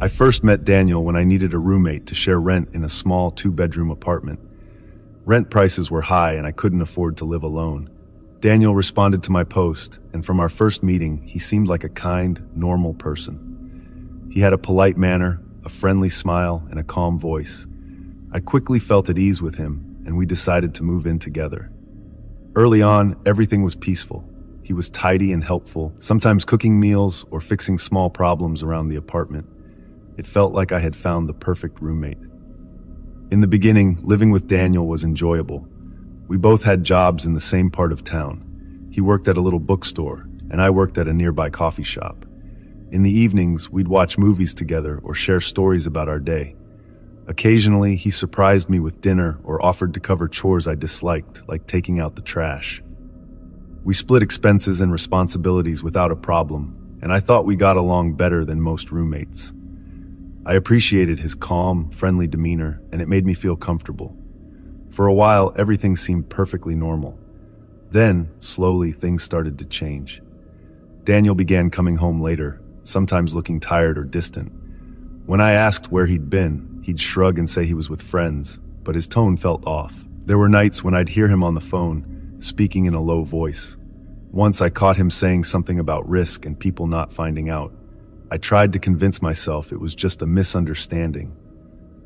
I first met Daniel when I needed a roommate to share rent in a small two-bedroom apartment. Rent prices were high and I couldn't afford to live alone. Daniel responded to my post, and from our first meeting, he seemed like a kind, normal person. He had a polite manner, a friendly smile, and a calm voice. I quickly felt at ease with him, and we decided to move in together. Early on, everything was peaceful. He was tidy and helpful, sometimes cooking meals or fixing small problems around the apartment. It felt like I had found the perfect roommate. In the beginning, living with Daniel was enjoyable. We both had jobs in the same part of town. He worked at a little bookstore, and I worked at a nearby coffee shop. In the evenings, we'd watch movies together or share stories about our day. Occasionally, he surprised me with dinner or offered to cover chores I disliked, like taking out the trash. We split expenses and responsibilities without a problem, and I thought we got along better than most roommates. I appreciated his calm, friendly demeanor, and it made me feel comfortable. For a while, everything seemed perfectly normal. Then, slowly, things started to change. Daniel began coming home later, sometimes looking tired or distant. When I asked where he'd been, he'd shrug and say he was with friends, but his tone felt off. There were nights when I'd hear him on the phone, speaking in a low voice. Once I caught him saying something about risk and people not finding out. I tried to convince myself it was just a misunderstanding.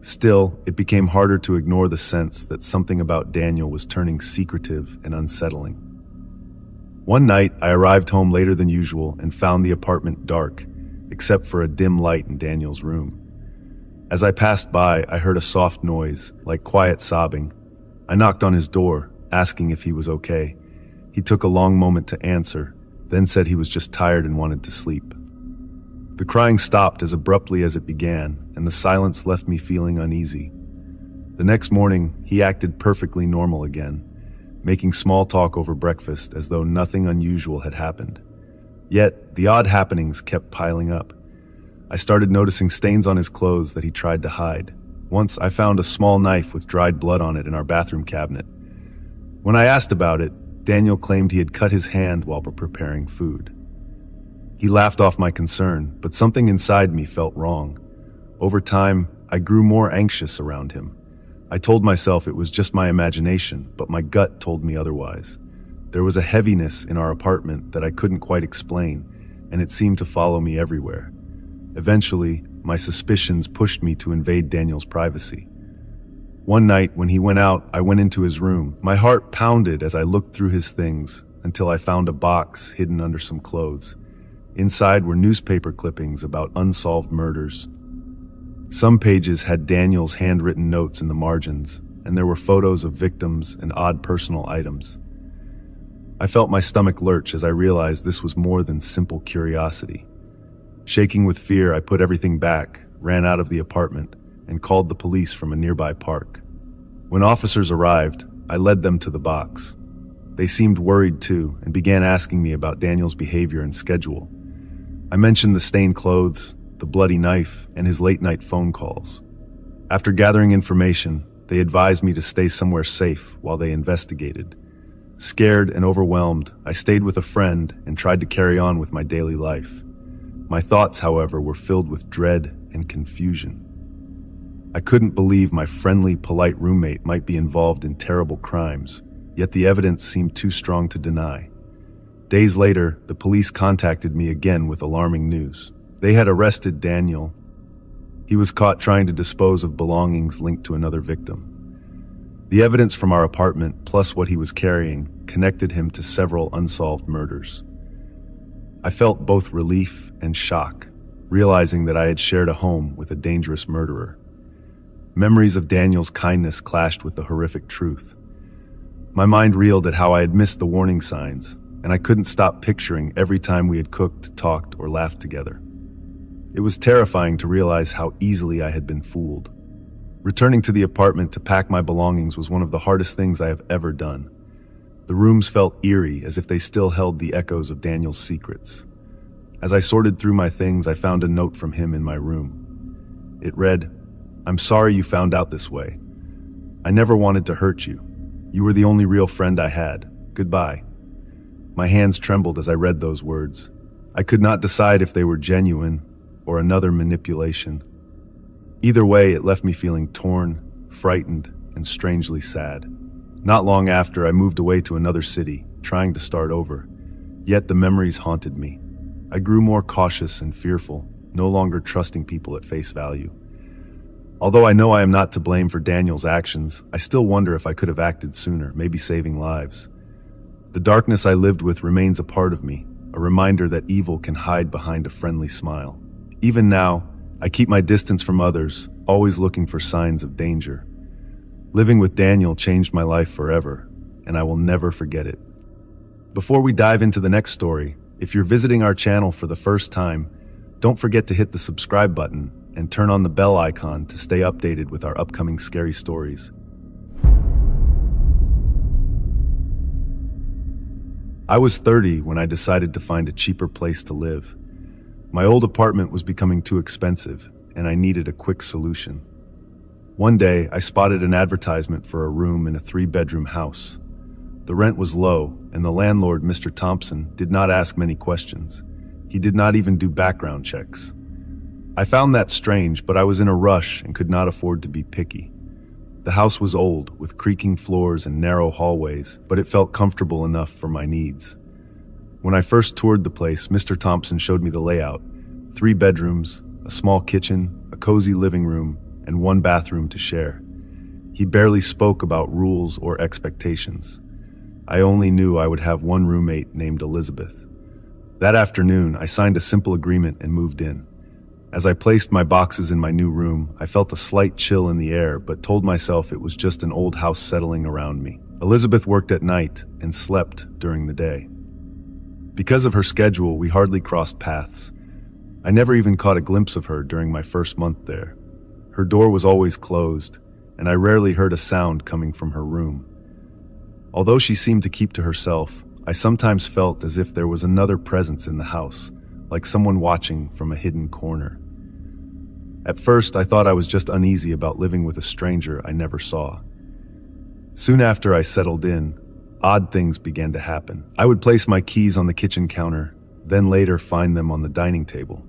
Still, it became harder to ignore the sense that something about Daniel was turning secretive and unsettling. One night, I arrived home later than usual and found the apartment dark, except for a dim light in Daniel's room. As I passed by, I heard a soft noise, like quiet sobbing. I knocked on his door, asking if he was okay. He took a long moment to answer, then said he was just tired and wanted to sleep. The crying stopped as abruptly as it began, and the silence left me feeling uneasy. The next morning, he acted perfectly normal again, making small talk over breakfast as though nothing unusual had happened. Yet, the odd happenings kept piling up. I started noticing stains on his clothes that he tried to hide. Once, I found a small knife with dried blood on it in our bathroom cabinet. When I asked about it, Daniel claimed he had cut his hand while preparing food. He laughed off my concern, but something inside me felt wrong. Over time, I grew more anxious around him. I told myself it was just my imagination, but my gut told me otherwise. There was a heaviness in our apartment that I couldn't quite explain, and it seemed to follow me everywhere. Eventually, my suspicions pushed me to invade Daniel's privacy. One night, when he went out, I went into his room. My heart pounded as I looked through his things until I found a box hidden under some clothes. Inside were newspaper clippings about unsolved murders. Some pages had Daniel's handwritten notes in the margins, and there were photos of victims and odd personal items. I felt my stomach lurch as I realized this was more than simple curiosity. Shaking with fear, I put everything back, ran out of the apartment, and called the police from a nearby park. When officers arrived, I led them to the box. They seemed worried too, and began asking me about Daniel's behavior and schedule. I mentioned the stained clothes, the bloody knife, and his late-night phone calls. After gathering information, they advised me to stay somewhere safe while they investigated. Scared and overwhelmed, I stayed with a friend and tried to carry on with my daily life. My thoughts, however, were filled with dread and confusion. I couldn't believe my friendly, polite roommate might be involved in terrible crimes, yet the evidence seemed too strong to deny. Days later, the police contacted me again with alarming news. They had arrested Daniel. He was caught trying to dispose of belongings linked to another victim. The evidence from our apartment, plus what he was carrying, connected him to several unsolved murders. I felt both relief and shock, realizing that I had shared a home with a dangerous murderer. Memories of Daniel's kindness clashed with the horrific truth. My mind reeled at how I had missed the warning signs, and I couldn't stop picturing every time we had cooked, talked, or laughed together. It was terrifying to realize how easily I had been fooled. Returning to the apartment to pack my belongings was one of the hardest things I have ever done. The rooms felt eerie, as if they still held the echoes of Daniel's secrets. As I sorted through my things, I found a note from him in my room. It read, "I'm sorry you found out this way. I never wanted to hurt you. You were the only real friend I had. Goodbye." My hands trembled as I read those words. I could not decide if they were genuine or another manipulation. Either way, it left me feeling torn, frightened, and strangely sad. Not long after, I moved away to another city, trying to start over. Yet the memories haunted me. I grew more cautious and fearful, no longer trusting people at face value. Although I know I am not to blame for Daniel's actions, I still wonder if I could have acted sooner, maybe saving lives. The darkness I lived with remains a part of me, a reminder that evil can hide behind a friendly smile. Even now, I keep my distance from others, always looking for signs of danger. Living with Daniel changed my life forever, and I will never forget it. Before we dive into the next story, if you're visiting our channel for the first time, don't forget to hit the subscribe button and turn on the bell icon to stay updated with our upcoming scary stories. I was 30 when I decided to find a cheaper place to live. My old apartment was becoming too expensive, and I needed a quick solution. One day, I spotted an advertisement for a room in a 3-bedroom house. The rent was low, and the landlord, Mr. Thompson, did not ask many questions. He did not even do background checks. I found that strange, but I was in a rush and could not afford to be picky. The house was old, with creaking floors and narrow hallways, but it felt comfortable enough for my needs. When I first toured the place, Mr. Thompson showed me the layout: 3 bedrooms, a small kitchen, a cozy living room, and 1 bathroom to share. He barely spoke about rules or expectations. I only knew I would have one roommate named Elizabeth. That afternoon, I signed a simple agreement and moved in. As I placed my boxes in my new room, I felt a slight chill in the air, but told myself it was just an old house settling around me. Elizabeth worked at night and slept during the day. Because of her schedule, we hardly crossed paths. I never even caught a glimpse of her during my first month there. Her door was always closed, and I rarely heard a sound coming from her room. Although she seemed to keep to herself, I sometimes felt as if there was another presence in the house, like someone watching from a hidden corner. At first, I thought I was just uneasy about living with a stranger I never saw. Soon after I settled in, odd things began to happen. I would place my keys on the kitchen counter, then later find them on the dining table.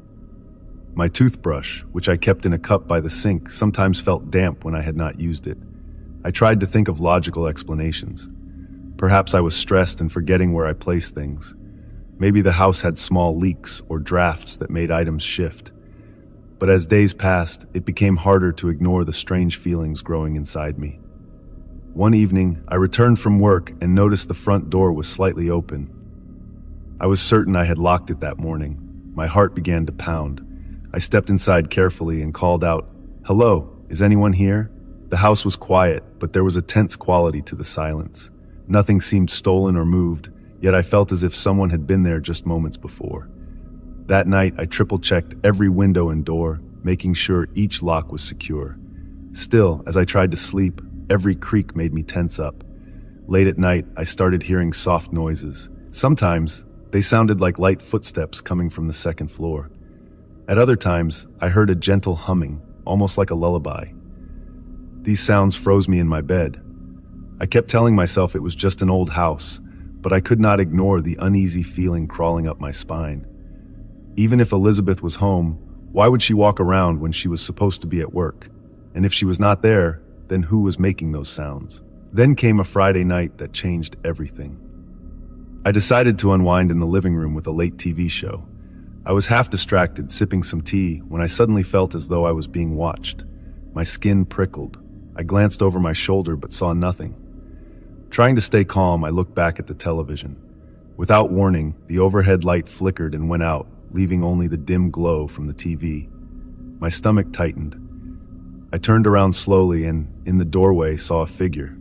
My toothbrush, which I kept in a cup by the sink, sometimes felt damp when I had not used it. I tried to think of logical explanations. Perhaps I was stressed and forgetting where I placed things. Maybe the house had small leaks or drafts that made items shift. But as days passed, it became harder to ignore the strange feelings growing inside me. One evening, I returned from work and noticed the front door was slightly open. I was certain I had locked it that morning. My heart began to pound. I stepped inside carefully and called out, "Hello, is anyone here?" The house was quiet, but there was a tense quality to the silence. Nothing seemed stolen or moved, yet I felt as if someone had been there just moments before. That night, I triple-checked every window and door, making sure each lock was secure. Still, as I tried to sleep, every creak made me tense up. Late at night, I started hearing soft noises. Sometimes, they sounded like light footsteps coming from the second floor. At other times, I heard a gentle humming, almost like a lullaby. These sounds froze me in my bed. I kept telling myself it was just an old house, but I could not ignore the uneasy feeling crawling up my spine. Even if Elizabeth was home, why would she walk around when she was supposed to be at work? And if she was not there, then who was making those sounds? Then came a Friday night that changed everything. I decided to unwind in the living room with a late TV show. I was half distracted, sipping some tea, when I suddenly felt as though I was being watched. My skin prickled. I glanced over my shoulder but saw nothing. Trying to stay calm, I looked back at the television. Without warning, the overhead light flickered and went out, leaving only the dim glow from the TV. My stomach tightened. I turned around slowly and, in the doorway, saw a figure.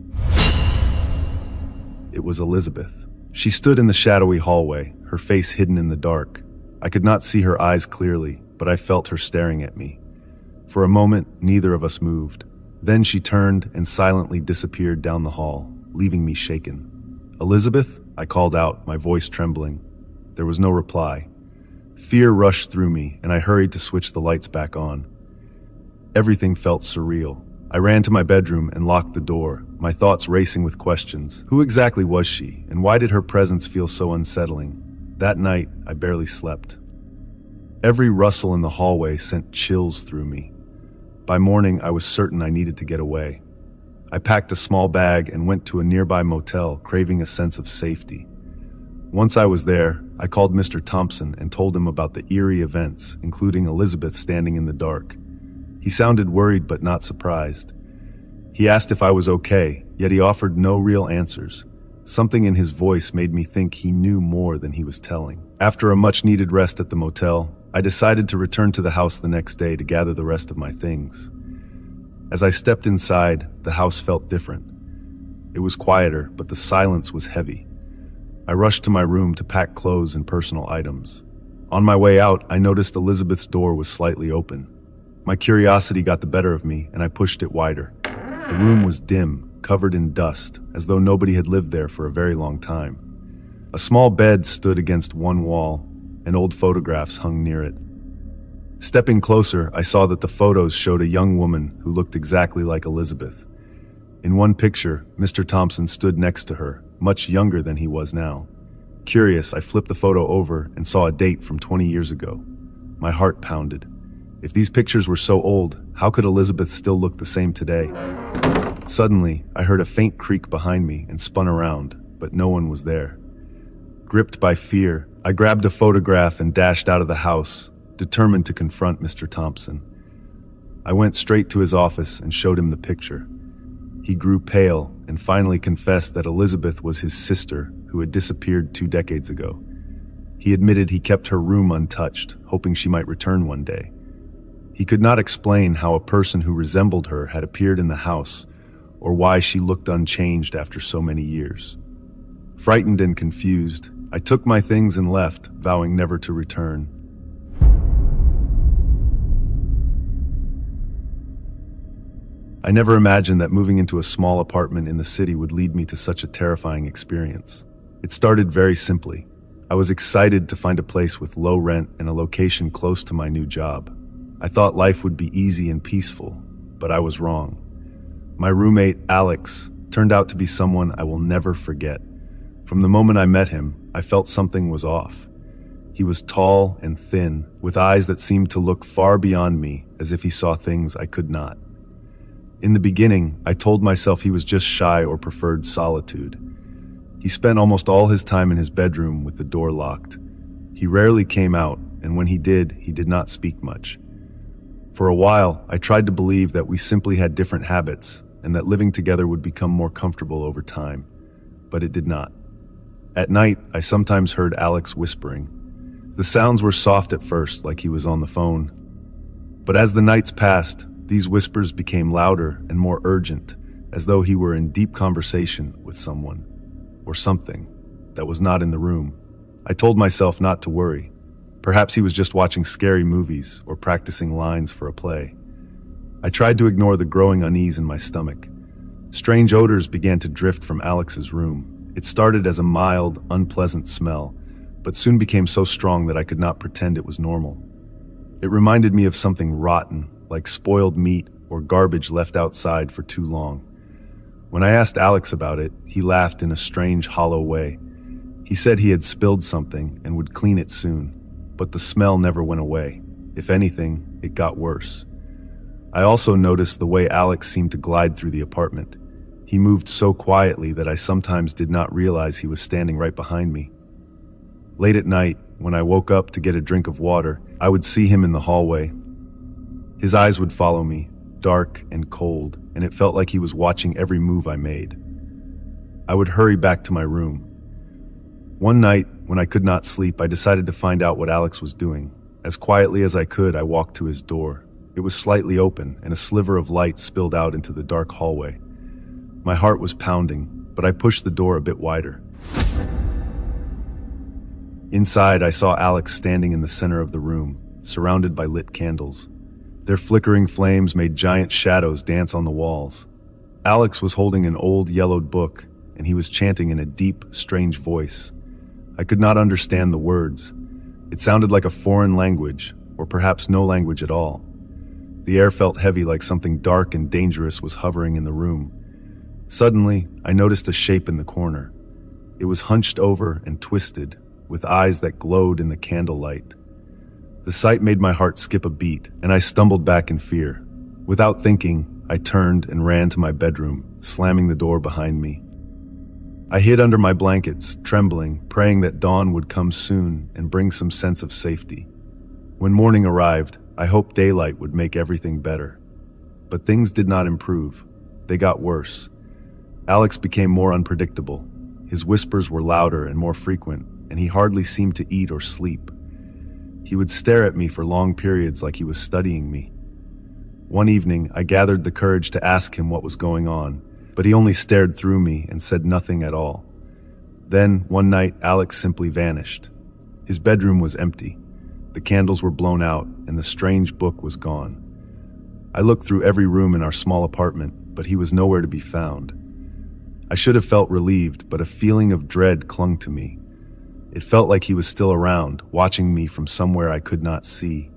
It was Elizabeth. She stood in the shadowy hallway, her face hidden in the dark. I could not see her eyes clearly, but I felt her staring at me. For a moment, neither of us moved. Then she turned and silently disappeared down the hall, leaving me shaken. "Elizabeth?" I called out, my voice trembling. There was no reply. Fear rushed through me, and I hurried to switch the lights back on. Everything felt surreal. I ran to my bedroom and locked the door, my thoughts racing with questions. Who exactly was she, and why did her presence feel so unsettling? That night, I barely slept. Every rustle in the hallway sent chills through me. By morning, I was certain I needed to get away. I packed a small bag and went to a nearby motel, craving a sense of safety. Once I was there, I called Mr. Thompson and told him about the eerie events, including Elizabeth standing in the dark. He sounded worried but not surprised. He asked if I was okay, yet he offered no real answers. Something in his voice made me think he knew more than he was telling. After a much-needed rest at the motel, I decided to return to the house the next day to gather the rest of my things. As I stepped inside, the house felt different. It was quieter, but the silence was heavy. I rushed to my room to pack clothes and personal items. On my way out, I noticed Elizabeth's door was slightly open. My curiosity got the better of me, and I pushed it wider. The room was dim, covered in dust, as though nobody had lived there for a very long time. A small bed stood against one wall, and old photographs hung near it. Stepping closer, I saw that the photos showed a young woman who looked exactly like Elizabeth. In one picture, Mr. Thompson stood next to her, much younger than he was now. Curious, I flipped the photo over and saw a date from 20 years ago. My heart pounded. If these pictures were so old, how could Elizabeth still look the same today? Suddenly, I heard a faint creak behind me and spun around, but no one was there. Gripped by fear, I grabbed a photograph and dashed out of the house, determined to confront Mr. Thompson. I went straight to his office and showed him the picture. He grew pale and finally confessed that Elizabeth was his sister who had disappeared 2 decades ago. He admitted he kept her room untouched, hoping she might return one day. He could not explain how a person who resembled her had appeared in the house or why she looked unchanged after so many years. Frightened and confused, I took my things and left, vowing never to return. I never imagined that moving into a small apartment in the city would lead me to such a terrifying experience. It started very simply. I was excited to find a place with low rent and a location close to my new job. I thought life would be easy and peaceful, but I was wrong. My roommate, Alex, turned out to be someone I will never forget. From the moment I met him, I felt something was off. He was tall and thin, with eyes that seemed to look far beyond me, as if he saw things I could not. In the beginning, I told myself he was just shy or preferred solitude. He spent almost all his time in his bedroom with the door locked. He rarely came out, and when he did not speak much. For a while, I tried to believe that we simply had different habits, and that living together would become more comfortable over time. But it did not. At night, I sometimes heard Alex whispering. The sounds were soft at first, like he was on the phone. But as the nights passed, these whispers became louder and more urgent, as though he were in deep conversation with someone, or something, that was not in the room. I told myself not to worry. Perhaps he was just watching scary movies or practicing lines for a play. I tried to ignore the growing unease in my stomach. Strange odors began to drift from Alex's room. It started as a mild, unpleasant smell, but soon became so strong that I could not pretend it was normal. It reminded me of something rotten, like spoiled meat or garbage left outside for too long. When I asked Alex about it, he laughed in a strange, hollow way. He said he had spilled something and would clean it soon, but the smell never went away. If anything, it got worse. I also noticed the way Alex seemed to glide through the apartment. He moved so quietly that I sometimes did not realize he was standing right behind me. Late at night, when I woke up to get a drink of water, I would see him in the hallway. His eyes would follow me, dark and cold, and it felt like he was watching every move I made. I would hurry back to my room. One night, when I could not sleep, I decided to find out what Alex was doing. As quietly as I could, I walked to his door. It was slightly open, and a sliver of light spilled out into the dark hallway. My heart was pounding, but I pushed the door a bit wider. Inside, I saw Alex standing in the center of the room, surrounded by lit candles. Their flickering flames made giant shadows dance on the walls. Alex was holding an old yellowed book, and he was chanting in a deep, strange voice. I could not understand the words. It sounded like a foreign language, or perhaps no language at all. The air felt heavy, like something dark and dangerous was hovering in the room. Suddenly, I noticed a shape in the corner. It was hunched over and twisted, with eyes that glowed in the candlelight. The sight made my heart skip a beat, and I stumbled back in fear. Without thinking, I turned and ran to my bedroom, slamming the door behind me. I hid under my blankets, trembling, praying that dawn would come soon and bring some sense of safety. When morning arrived, I hoped daylight would make everything better. But things did not improve. They got worse. Alex became more unpredictable. His whispers were louder and more frequent, and he hardly seemed to eat or sleep. He would stare at me for long periods like he was studying me. One evening, I gathered the courage to ask him what was going on, but he only stared through me and said nothing at all. Then, one night, Alex simply vanished. His bedroom was empty. The candles were blown out, and the strange book was gone. I looked through every room in our small apartment, but he was nowhere to be found. I should have felt relieved, but a feeling of dread clung to me. It felt like he was still around, watching me from somewhere I could not see.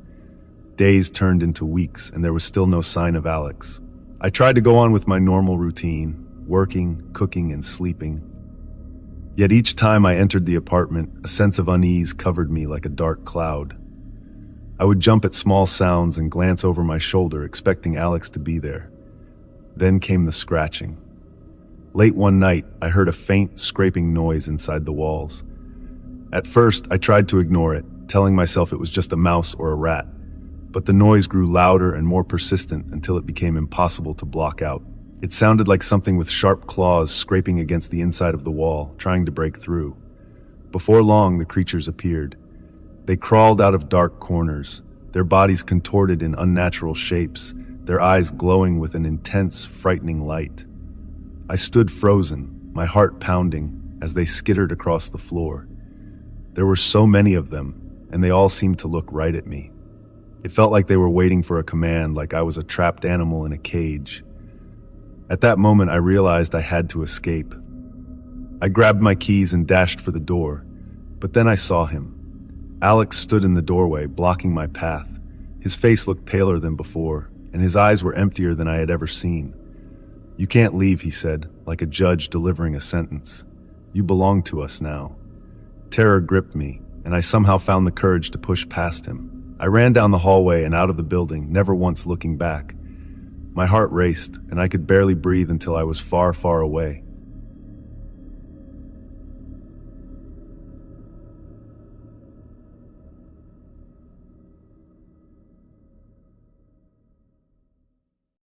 Days turned into weeks, and there was still no sign of Alex. I tried to go on with my normal routine, working, cooking, and sleeping. Yet each time I entered the apartment, a sense of unease covered me like a dark cloud. I would jump at small sounds and glance over my shoulder, expecting Alex to be there. Then came the scratching. Late one night, I heard a faint, scraping noise inside the walls. At first, I tried to ignore it, telling myself it was just a mouse or a rat. But the noise grew louder and more persistent until it became impossible to block out. It sounded like something with sharp claws scraping against the inside of the wall, trying to break through. Before long, the creatures appeared. They crawled out of dark corners, their bodies contorted in unnatural shapes, their eyes glowing with an intense, frightening light. I stood frozen, my heart pounding, as they skittered across the floor. There were so many of them, and they all seemed to look right at me. It felt like they were waiting for a command, like I was a trapped animal in a cage. At that moment, I realized I had to escape. I grabbed my keys and dashed for the door, but then I saw him. Alex stood in the doorway, blocking my path. His face looked paler than before, and his eyes were emptier than I had ever seen. "You can't leave," he said, like a judge delivering a sentence. "You belong to us now." Terror gripped me, and I somehow found the courage to push past him. I ran down the hallway and out of the building, never once looking back. My heart raced, and I could barely breathe until I was far, far away.